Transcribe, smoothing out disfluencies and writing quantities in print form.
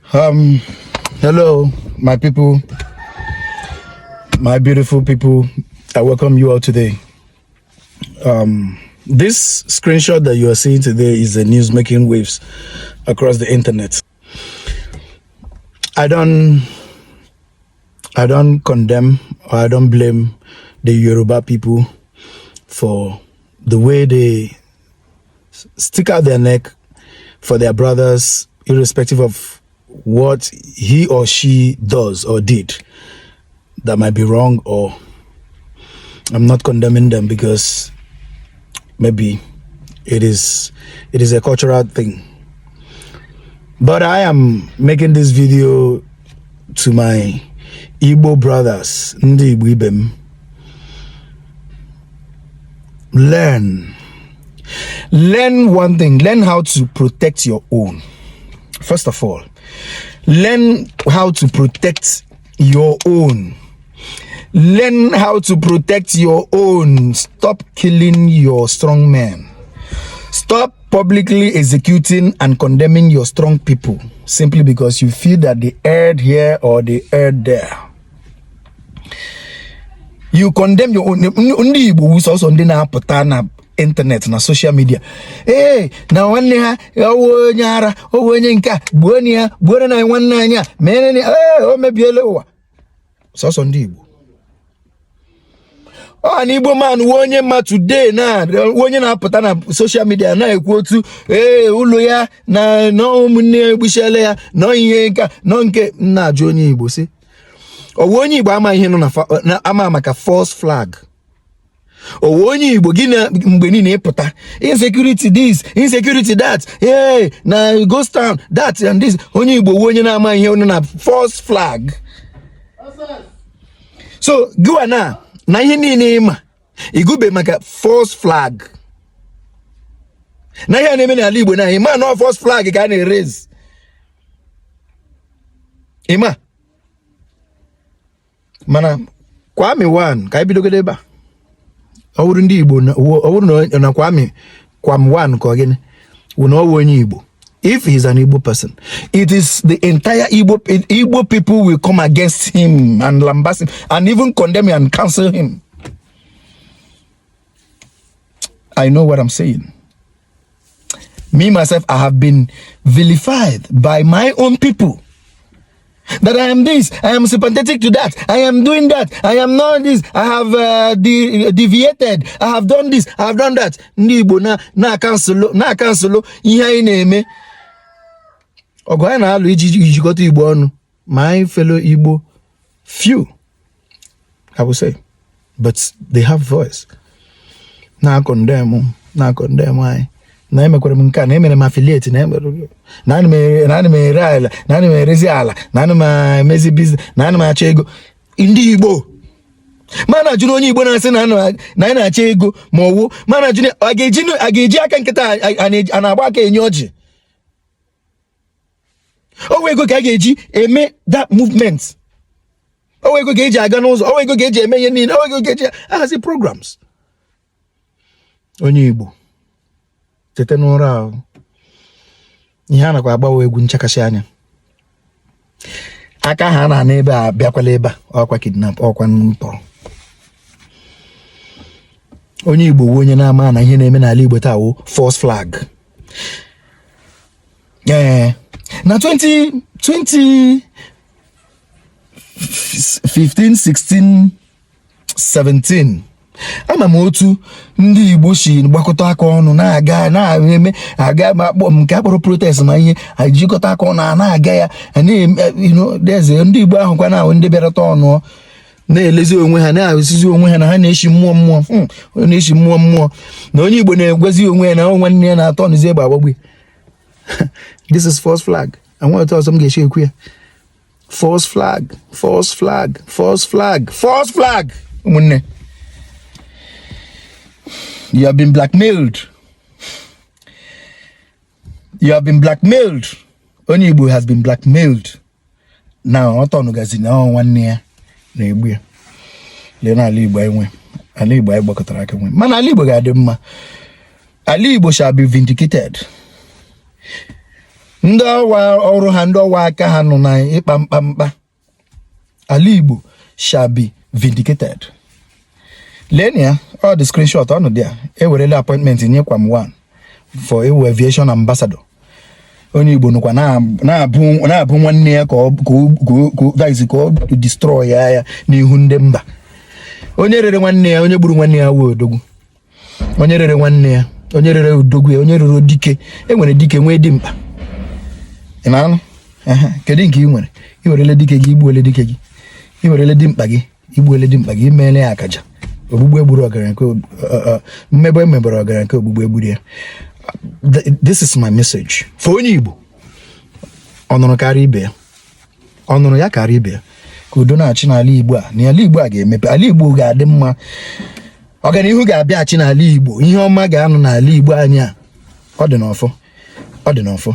Hello, my people, my beautiful people. I welcome you all today. This screenshot that you are seeing today is the news making waves across the internet. I don't condemn or I don't blame the Yoruba people for the way they stick out their neck for their brothers, irrespective of what he or she does or did that might be wrong, or I'm not condemning them because maybe it is a cultural thing. But I am making this video to my Igbo brothers, Ndi Igbo Ibem. Learn one thing. Learn how to protect your own. First of all, learn how to protect your own. Learn how to protect your own. Stop killing your strong men. Stop publicly executing and condemning your strong people simply because you feel that they erred here or they erred there. You condemn your own. Only Igbo who also na internet na social media. Hey, na wanne ha owo nyara owo nye nka buoni ya buoni na nwanne anya menene o mebiele ụwa so ndị Igbo. An Igbo man wonye ma today na wonye na apụta na social media na ekwu otu ụlọ ya na no ụmụnne egbishele ya no ihe nka no nke nna ajụ onye Igbo si owo onye Igbo ama ihe no na ama maka false flag. Onye Igbo gị na mgbe niile ịpụta insecurity this, insecurity that, hey, na ghost town, that and this. Onye Igbo onye na-ama ihe ono na false flag. So gụwa na ihe niile ịma igube maka false flag. Na ihe na-eme n'ala Igbo na ịma no false flag ka a na-erase. Ịma mana Kwame one ka ibidogode ebe a. Owuru ndị Igbo owuru na Kwame one ka ogene we know onye Igbo. If he's an Igbo person, it is the entire Igbo people will come against him and lambast him and even condemn him and cancel him. I know what I'm saying. Me myself, I have been vilified by my own people. That I am this, I am sympathetic to that, I am doing that, I am not this, I have deviated, I have done this, I have done that. Ndị Igbo na cancel ihe anyị na-eme. Ogo anyị na-alụ ijikọta Igbo ọnụ. My fellow Igbo, few, I will say, but they have voice. Na condemn anyị. Na emekwara m nke a na emere m affiliate na emere na ana m ere ala na ana m erezi ala na ana m emezi business na ana m achọ ego ndị Igbo. Mana ajụ onye Igbo na-asị na anyị na-achọ ego ma ọwụ mana ajụ a ga-eji aka nkịta a na-agba aka enye ọjị. Owe ego ka a ga-eji eme that movement. Owe ego ga-eji aga n'ụzọ, owe ego ga-eji eme ihe niile, owe ego ga-eji ahazi programs. Onye Igbo tete n'ụra ahụ ihe a nakwa agbawa egwu nchakasị anya aka ha na n'ebe a bịakwala ebe a ọkwa kidnap ọkwa ntọrọ. Onye Igbo onye na-ama na ihe na-eme n'ala Igbo taa wụ false flag. Na 2015, 16, 17 ama m otu ndị Igbo si gbakọta aka ọnụ na-aga na-eme aga nke akpọrọ protest ma ihe ajikọta aka ọnụ na-aga ya ndị Igbo ahụ kwa na ndị bịara ọnụ na-elezi onwe ha na-asizi onwe ha na ha na-eshi mmụọ na-eshi mmụọ na onye Igbo na-egwezi onwe ya na nwanne ya na-atọ ọnụzi egbe agbagbe. This is false flag. Anwa otu ọzọ m ga-eshi ekwu ya. False flag, false flag, false flag, false flag. Ụmụnne, you have been blackmailed. You have been blackmailed. Onye Igbo has been blackmailed. Now, ọtọ gazi na nwanne ya na-egbu ya. Lena ala Igbo enwe. Ala Igbo anyị gbakọtara aka nwe. Mana ala Igbo ga-adị mma. Ala Igbo shall be vindicated. ndị ọwa ọrụ ha ndị ọwa aka ha nọ na ịkpa mkpamkpa. Ala Igbo shall be vindicated. Lenia, all the screenshot on there. Ewerele appointment in Yekwam 1 for aviation ambassador. Only Igbo nukwa na abu nwanne ya ko destroy ya n'ihu ndị mba. Onye rere nwanne ya, onye gburu nwanne ya wo odogwu. Onye rere nwanne ya, onye rere odogwu ya, onye rere dike. Enwere dike nwe dị mkpa. Ịnanụ? Kedu nke ị nwere? I werele dike gị, igbuole dike gị. I werele dị mkpa gị, igbuole dị mkpa gị, imele ya akaja. Ogbugbu egburu ọgaranya nke mmebe emebere ọgaranya nke ogbugbu egburu ya. This is my message for onye Igbo. Ọnụrụ karịa ibe ya. Ọnụrụ ya karịa ibe ya. Ka udo na-achị n'ala Igbo a. N'ala Igbo a ga-emepe. Ala Igbo ga-adị mma. Ọganihu ga-abịa achị n'ala Igbo. Ihe ọma ga-anụ n'ala Igbo anyị a. Ọ dị n'ọfọ. Ọ dị n'ọfọ.